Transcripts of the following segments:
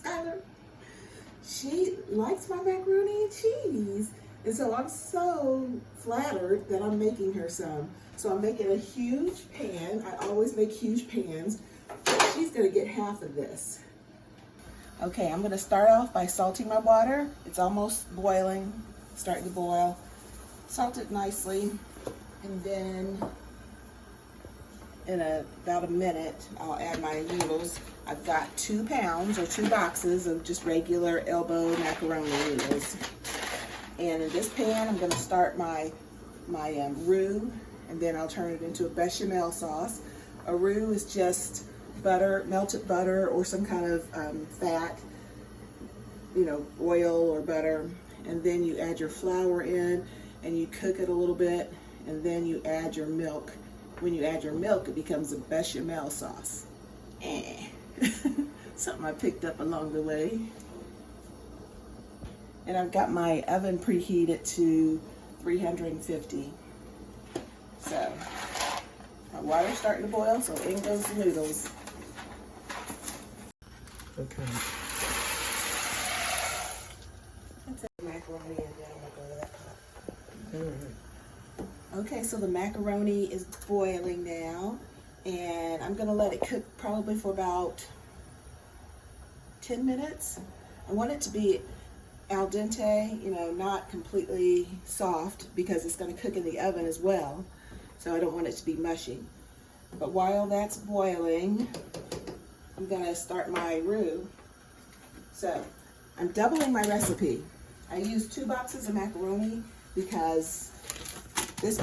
Skylar, she likes my macaroni and cheese. And so I'm so flattered that I'm making her some. So I'm making a huge pan. I always make huge pans. She's gonna get half of this. Okay, I'm gonna start off by salting my water. It's almost boiling, starting to boil. Salt it nicely, and then in about a minute, I'll add my noodles. I've got 2 pounds or 2 boxes of just regular elbow macaroni noodles. And in this pan, I'm gonna start my roux, and then I'll turn it into a bechamel sauce. A roux is just butter, melted butter, or some kind of fat, you know, oil or butter. And then you add your flour in, and you cook it a little bit, and then you add your milk. When you add your milk, it becomes a bechamel sauce. Something I picked up along the way. And I've got my oven preheated to 350. So my water's starting to boil, so in goes the noodles. Okay. That's the macaroni, and then I'm gonna go to that pot. Okay, so the macaroni is boiling now, and I'm gonna let it cook probably for about 10 minutes. I want it to be al dente, you know, not completely soft, because it's gonna cook in the oven as well. So I don't want it to be mushy. But while that's boiling, I'm gonna start my roux. So I'm doubling my recipe. I used 2 boxes of macaroni because this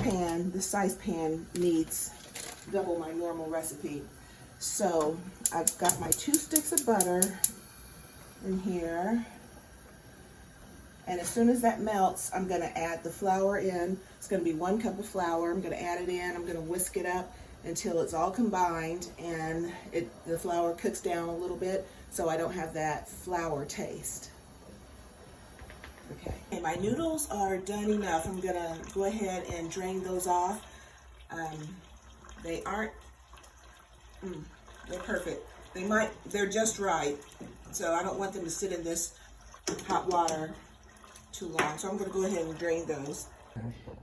size pan needs double my normal recipe. So I've got my 2 sticks of butter in here. And as soon as that melts, I'm gonna add the flour in. It's gonna be 1 cup of flour. I'm gonna add it in, I'm gonna whisk it up until it's all combined, and the flour cooks down a little bit so I don't have that flour taste. Okay, my noodles are done enough. I'm gonna go ahead and drain those off. They aren't, they're perfect. They're just right. So I don't want them to sit in this hot water too long. So I'm gonna go ahead and drain those.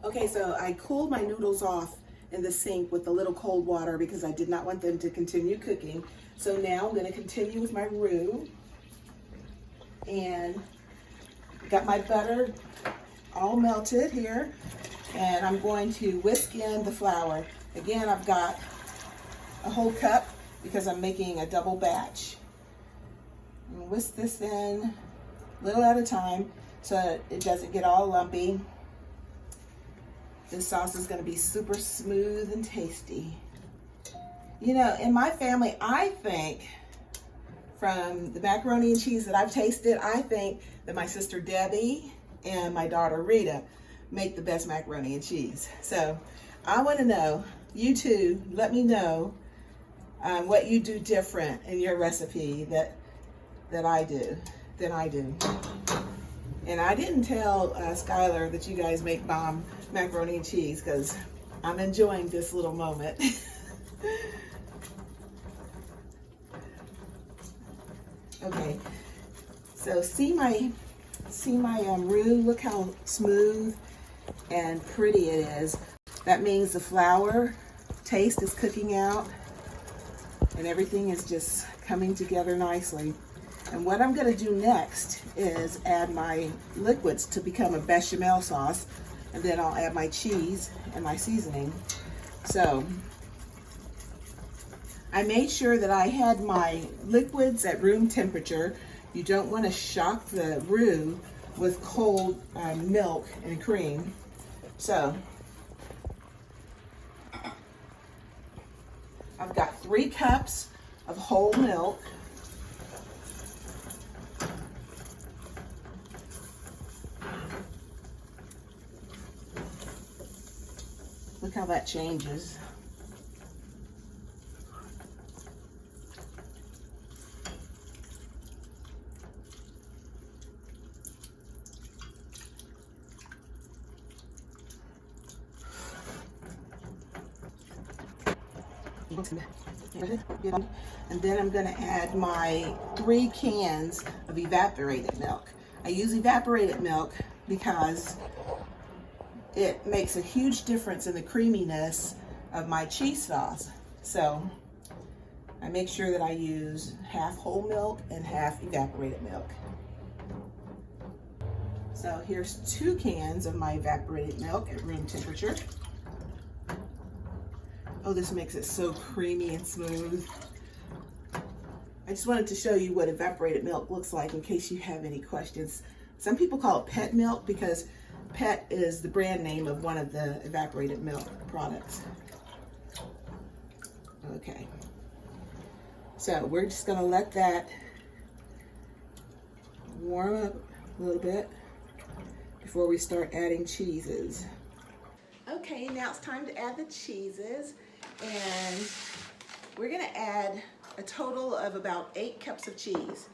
Okay, so I cooled my noodles off in the sink with a little cold water because I did not want them to continue cooking. So now I'm gonna continue with my roux. And got my butter all melted here, and I'm going to whisk in the flour. Again, I've got a whole cup because I'm making a double batch. I'm gonna whisk this in a little at a time so that it doesn't get all lumpy. This sauce is gonna be super smooth and tasty. You know, in my family, I think, from the macaroni and cheese that I've tasted, I think that my sister Debbie and my daughter Rita make the best macaroni and cheese. So I want to know, you two, let me know what you do different in your recipe than I do. And I didn't tell Skylar that you guys make bomb macaroni and cheese because I'm enjoying this little moment. Okay, so see my roux. Look how smooth and pretty it is. That means the flour taste is cooking out, and everything is just coming together nicely. And what I'm going to do next is add my liquids to become a bechamel sauce, and then I'll add my cheese and my seasoning. So I made sure that I had my liquids at room temperature. You don't want to shock the roux with cold milk and cream. So I've got 3 cups of whole milk. Look how that changes. And then I'm going to add my 3 cans of evaporated milk. I use evaporated milk because it makes a huge difference in the creaminess of my cheese sauce. So I make sure that I use half whole milk and half evaporated milk. So here's 2 cans of my evaporated milk at room temperature. Oh, this makes it so creamy and smooth. I just wanted to show you what evaporated milk looks like in case you have any questions. Some people call it pet milk because Pet is the brand name of one of the evaporated milk products. Okay, so we're just gonna let that warm up a little bit before we start adding cheeses. Okay, now it's time to add the cheeses, and we're gonna add a total of about 8 cups of cheese.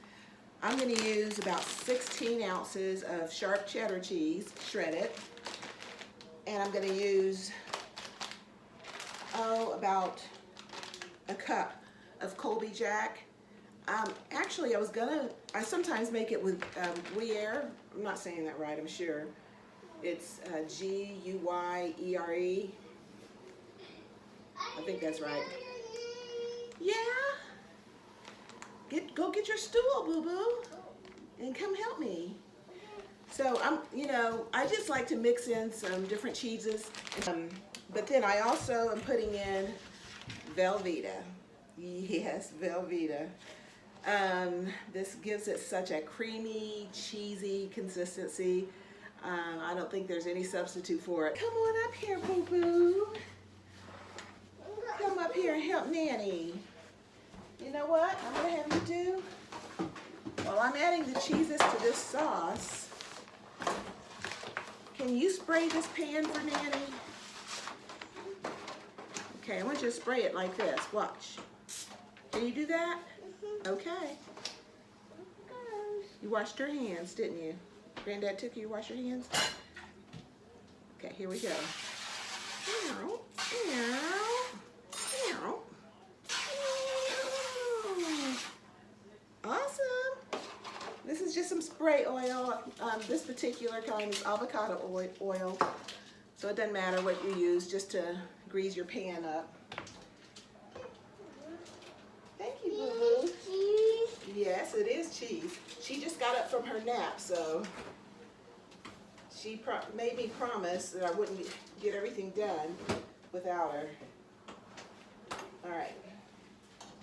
I'm going to use about 16 ounces of sharp cheddar cheese, shredded, and I'm going to use, about a cup of Colby Jack. Actually, I sometimes make it with Gruyere. I'm not saying that right, I'm sure. It's G-U-Y-E-R-E. I think that's right. Yeah? Go get your stool, boo-boo, and come help me. So I just like to mix in some different cheeses. But then I also am putting in Velveeta. Yes, Velveeta. This gives it such a creamy, cheesy consistency. I don't think there's any substitute for it. Come on up here, boo-boo. Come up here and help Nanny. You know what I'm going to have you do? While I'm adding the cheeses to this sauce, can you spray this pan for Nanny? Okay, I want you to spray it like this. Watch. Can you do that? Okay. You washed your hands, didn't you? Granddad took you to wash your hands? Okay, here we go. Ow, ow, ow. Awesome. This is just some spray oil. This particular kind is avocado oil. So it doesn't matter what you use, just to grease your pan up. Thank you, boo-boo. Yes, it is cheese. She just got up from her nap, so she made me promise that I wouldn't get everything done without her. All right.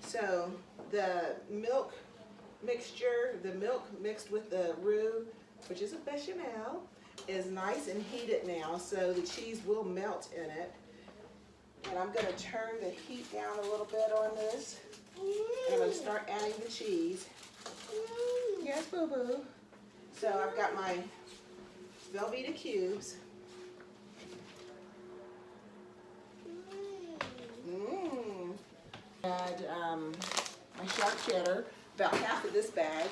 So the milk mixture, the milk mixed with the roux, which is a bechamel, is nice and heated now, so the cheese will melt in it. And I'm going to turn the heat down a little bit on this. And I'm going to start adding the cheese. Yes, boo-boo. So I've got my Velveeta cubes. Add my sharp cheddar, about half of this bag.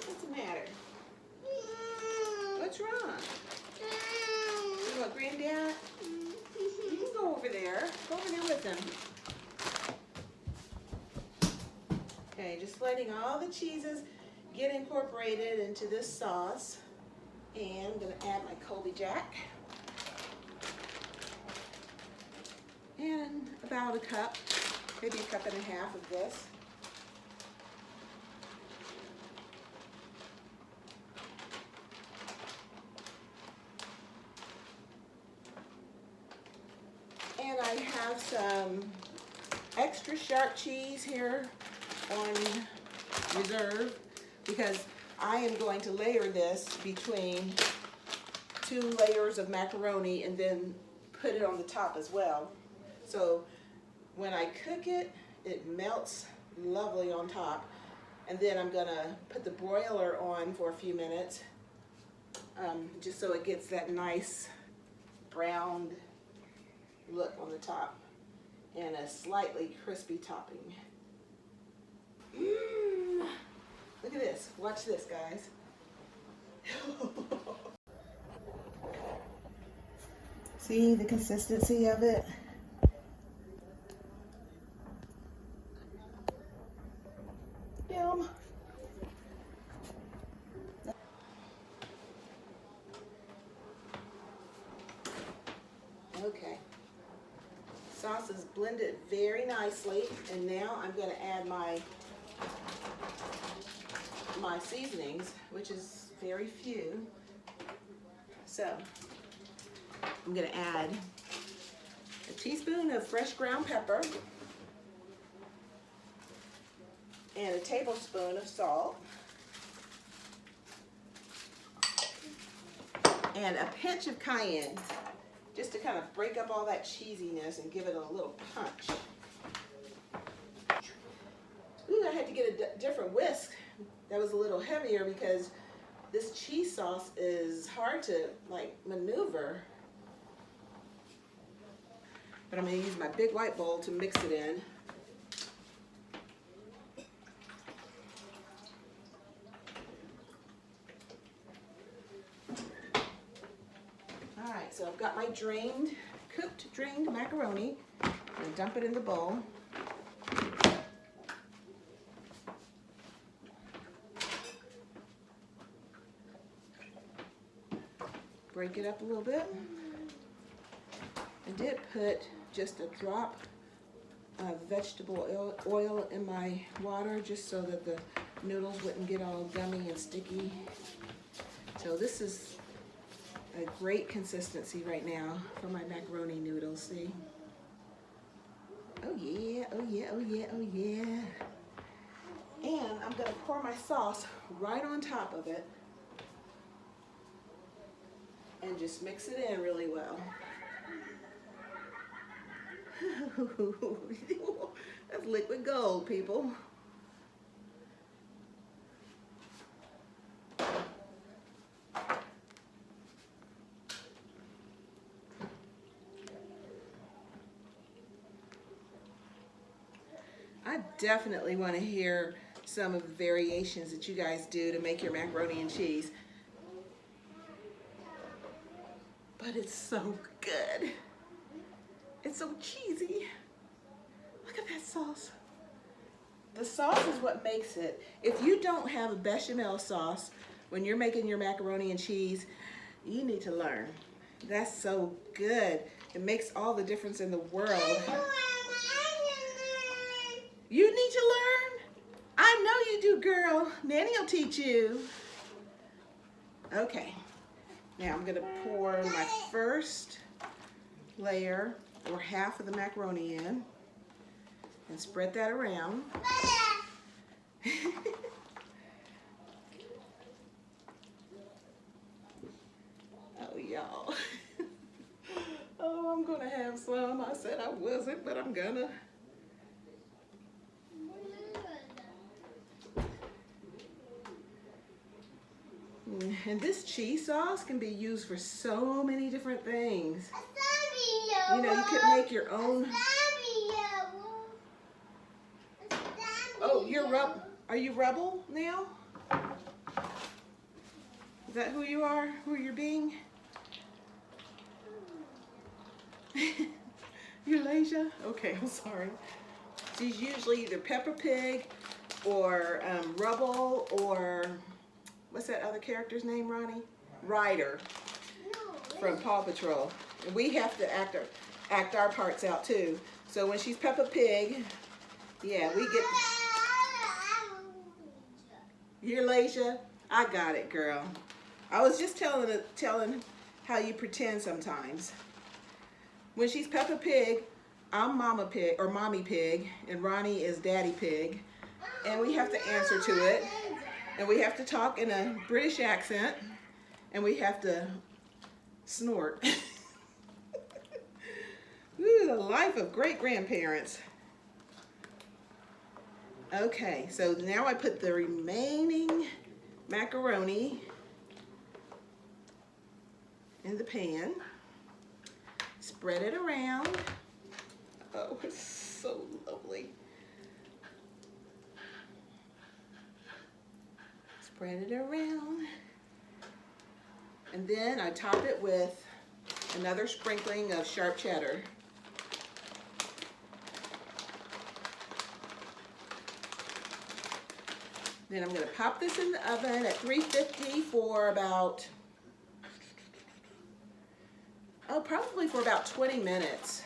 What's the matter? What's wrong? You want Granddad? You can go over there. Go over there with him. Okay, just letting all the cheeses get incorporated into this sauce. And I'm going to add my Colby Jack. And about a cup, maybe a cup and a half of this. And I have some extra sharp cheese here on reserve because I am going to layer this between 2 layers of macaroni and then put it on the top as well. So when I cook it, it melts lovely on top. And then I'm gonna put the broiler on for a few minutes, just so it gets that nice browned look on the top and a slightly crispy topping. Look at this. Watch this, guys. See the consistency of it? Yum. Okay. Sauce is blended very nicely, and now I'm going to add my seasonings, which is very few. So I'm going to add a teaspoon of fresh ground pepper and a tablespoon of salt and a pinch of cayenne, just to kind of break up all that cheesiness and give it a little punch. Ooh, I had to get a different whisk that was a little heavier because this cheese sauce is hard to like maneuver. But I'm going to use my big white bowl to mix it in. All right, so I've got my cooked drained macaroni. I'm going to dump it in the bowl. Break it up a little bit. I did put just a drop of vegetable oil in my water just so that the noodles wouldn't get all gummy and sticky. So this is a great consistency right now for my macaroni noodles, see? Oh yeah, oh yeah, oh yeah, oh yeah. And I'm gonna pour my sauce right on top of it and just mix it in really well. That's liquid gold, people. I definitely want to hear some of the variations that you guys do to make your macaroni and cheese. But it's so good. It's so cheesy. Look at that sauce. The sauce is what makes it. If you don't have a bechamel sauce when you're making your macaroni and cheese, you need to learn. That's so good. It makes all the difference in the world. You need to learn? I know you do, girl. Nanny will teach you. Okay. Now I'm gonna pour my first layer or half of the macaroni in and spread that around. Oh, y'all. Oh, I'm gonna have some. I said I wasn't, but I'm gonna. And this cheese sauce can be used for so many different things. You know, you could make your own. Oh, are you Rebel now? Is that who you are? Who you're being? Eulalia? Okay, I'm sorry. She's usually either Peppa Pig or Rubble or what's that other character's name, Ronnie? Ryder from Paw Patrol. And we have to act our parts out too. So when she's Peppa Pig, yeah, we get. Eulalia, I got it, girl. I was just telling how you pretend sometimes. When she's Peppa Pig, I'm Mama Pig or Mommy Pig, and Ronnie is Daddy Pig, and we have to answer to it, and we have to talk in a British accent, and we have to snort. Ooh, the life of great-grandparents. Okay, so now I put the remaining macaroni in the pan. Spread it around. Oh, it's so lovely. Spread it around. And then I top it with another sprinkling of sharp cheddar. Then I'm going to pop this in the oven at 350 for about, probably for about 20 minutes.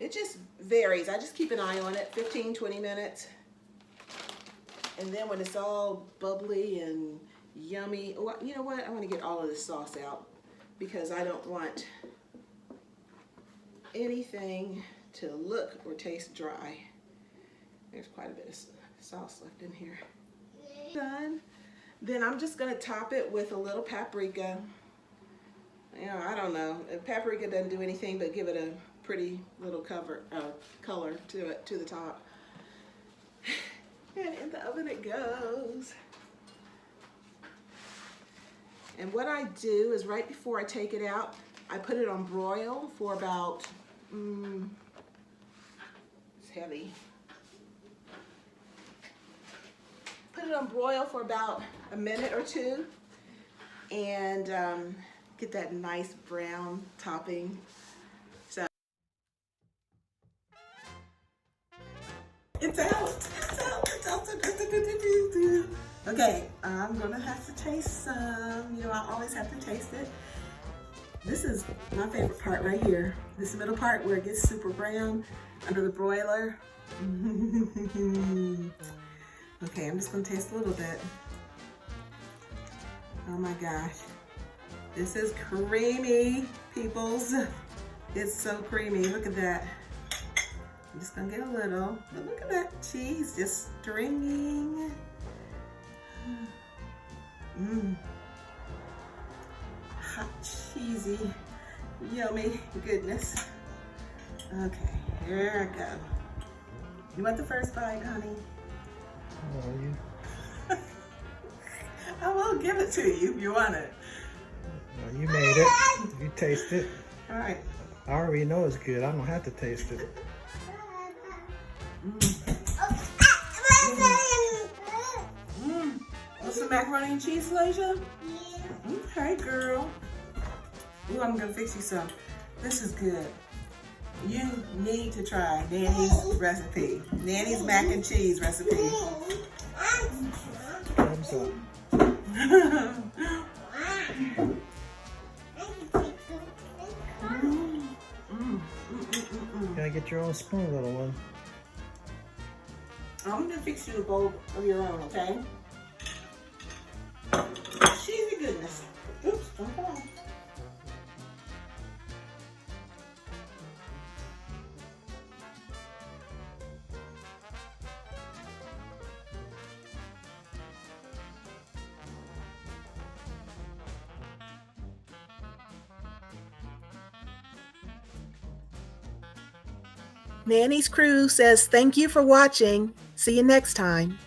It just varies. I just keep an eye on it, 15, 20 minutes. And then when it's all bubbly and yummy, you know what? I want to get all of this sauce out because I don't want anything to look or taste dry. There's quite a bit of sauce left in here. Done. Then I'm just going to top it with a little paprika. You know, I don't know. Paprika doesn't do anything but give it a pretty little color to it, to the top. And in the oven it goes. And what I do is right before I take it out, I put it on broil for about, it's heavy. Put it on broil for about a minute or two and get that nice brown topping. So it's out. Okay, I'm gonna have to taste some. You know, I always have to taste it. This is my favorite part right here. This middle part where it gets super brown under the broiler. Okay, I'm just gonna taste a little bit. Oh my gosh. This is creamy, peoples. It's so creamy, look at that. I'm just gonna get a little, but look at that cheese just stringing. Hot, cheesy, yummy goodness. Okay, here I go. You want the first bite, honey? Oh, I will give it to you if you want it. well, you made it. You taste it. All right. I already know it's good. I don't have to taste it. Want some macaroni and cheese, Elijah? Yeah. Okay, girl. Ooh, I'm gonna fix you some. This is good. You need to try Nanny's recipe. Nanny's mac and cheese recipe. Thumbs up. Gotta get your own spoon, little one. I'm gonna fix you a bowl of your own, okay? Cheesy goodness. Oops, don't fall. Nanny's crew says thank you for watching. See you next time.